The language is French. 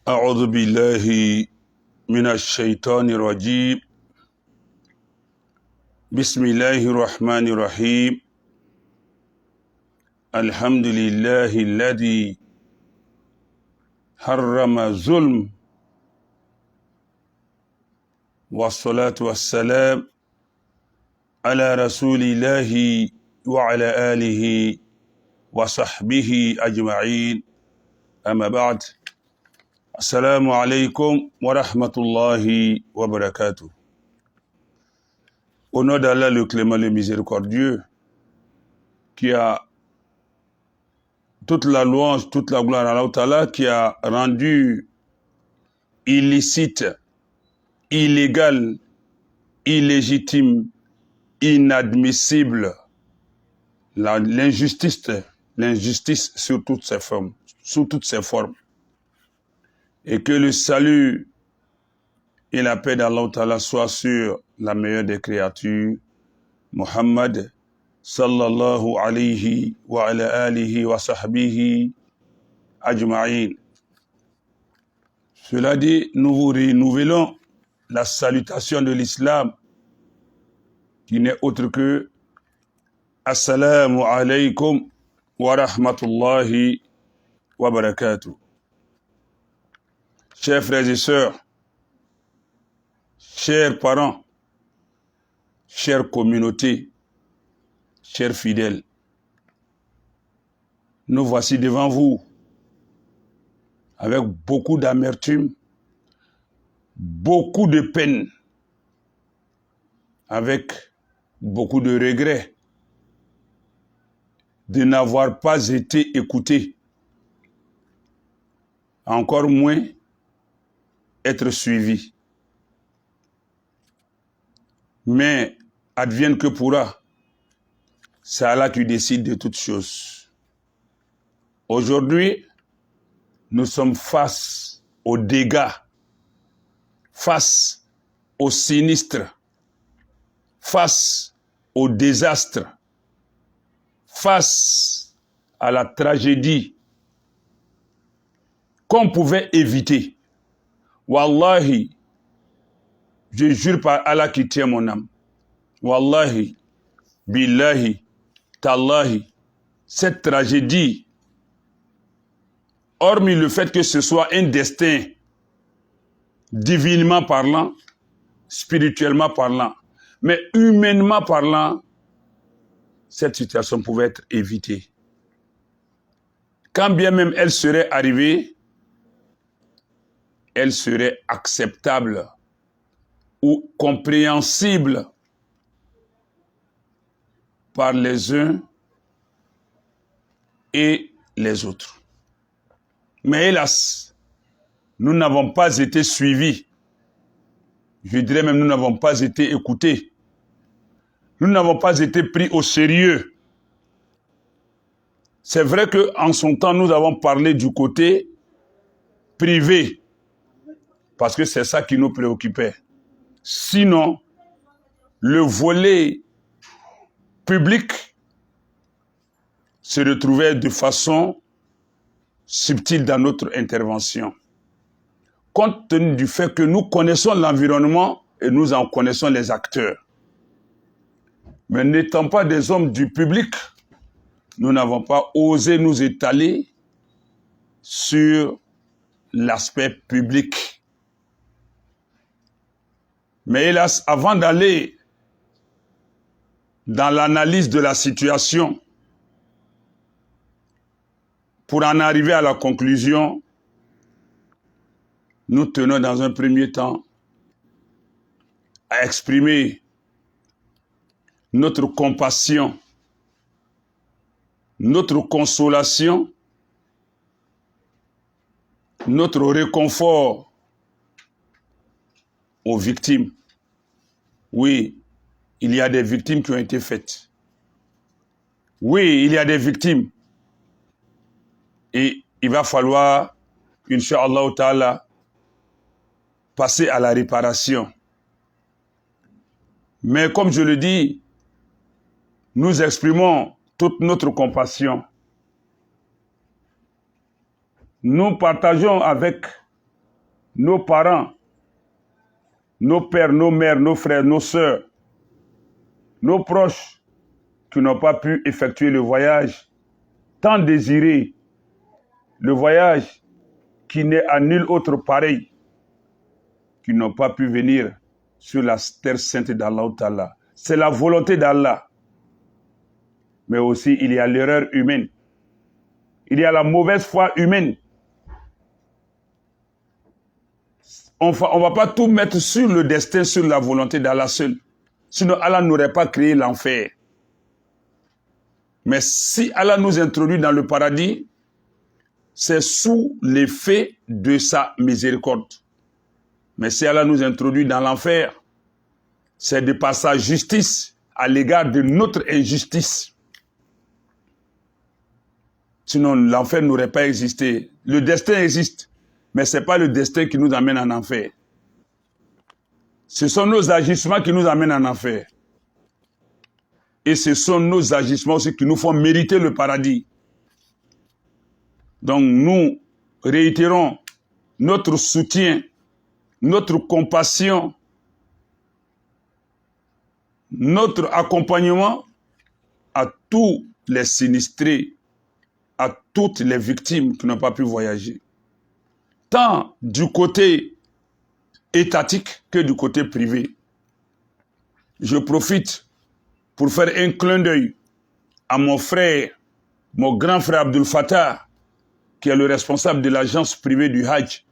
أعوذ بالله من الشيطان الرجيم بسم الله الرحمن الرحيم الحمد لله الذي حرم الظلم والصلاة والسلام على رسول الله وعلى آله وصحبه أجمعين أما بعد Assalamu alaikum wa rahmatullahi wa barakatuh. Au nom d'Allah le clément, le miséricordieux, qui a toute la louange, toute la gloire à Allah Ta'ala, qui a rendu illicite, illégal, illégitime, inadmissible l'injustice sous toutes ses formes. Et que le salut et la paix d'Allah Ta'ala soient sur la meilleure des créatures, Muhammad sallallahu alayhi wa ala alihi wa sahbihi ajma'in. Cela dit, nous vous renouvelons la salutation de l'islam qui n'est autre que Assalamu alaykum wa rahmatullahi wa barakatuh. Chers frères et sœurs, chers parents, chères communautés, chers fidèles, nous voici devant vous avec beaucoup d'amertume, beaucoup de peine, avec beaucoup de regrets de n'avoir pas été écoutés, encore moins être suivi. Mais advienne que pourra, c'est Allah qui décide de toutes choses. Aujourd'hui, nous sommes face aux dégâts, face au sinistre, face au désastre, face à la tragédie qu'on pouvait éviter. Wallahi, je jure par Allah qui tient mon âme. Wallahi, billahi, tallahi, cette tragédie, hormis le fait que ce soit un destin divinement parlant, spirituellement parlant, mais humainement parlant, cette situation pouvait être évitée. Quand bien même elle serait arrivée, elle serait acceptable ou compréhensible par les uns et les autres. Mais hélas, nous n'avons pas été suivis. Je dirais même nous n'avons pas été écoutés. Nous n'avons pas été pris au sérieux. C'est vrai qu'en son temps, nous avons parlé du côté privé, parce que c'est ça qui nous préoccupait. Sinon, le volet public se retrouvait de façon subtile dans notre intervention. Compte tenu du fait que nous connaissons l'environnement et nous en connaissons les acteurs. Mais n'étant pas des hommes du public, nous n'avons pas osé nous étaler sur l'aspect public. Mais hélas, avant d'aller dans l'analyse de la situation, pour en arriver à la conclusion, nous tenons dans un premier temps à exprimer notre compassion, notre consolation, notre réconfort aux victimes. Oui, il y a des victimes qui ont été faites. Oui, il y a des victimes. Et il va falloir, Inch'Allah Ta'ala, passer à la réparation. Mais comme je le dis, nous exprimons toute notre compassion. Nous partageons avec nos parents, nos pères, nos mères, nos frères, nos sœurs, nos proches qui n'ont pas pu effectuer le voyage tant désiré, le voyage qui n'est à nul autre pareil, qui n'ont pas pu venir sur la terre sainte d'Allah Ta'ala. C'est la volonté d'Allah. Mais aussi, il y a l'erreur humaine. Il y a la mauvaise foi humaine. On ne va pas tout mettre sur le destin, sur la volonté d'Allah seul. Sinon, Allah n'aurait pas créé l'enfer. Mais si Allah nous introduit dans le paradis, c'est sous l'effet de sa miséricorde. Mais si Allah nous introduit dans l'enfer, c'est de par sa justice à l'égard de notre injustice. Sinon, l'enfer n'aurait pas existé. Le destin existe, mais ce n'est pas le destin qui nous amène en enfer. Ce sont nos agissements qui nous amènent en enfer. Et ce sont nos agissements aussi qui nous font mériter le paradis. Donc nous réitérons notre soutien, notre compassion, notre accompagnement à tous les sinistrés, à toutes les victimes qui n'ont pas pu voyager. Tant du côté étatique que du côté privé. Je profite pour faire un clin d'œil à mon frère, mon grand frère Abdul Fattah, qui est le responsable de l'agence privée du Hajj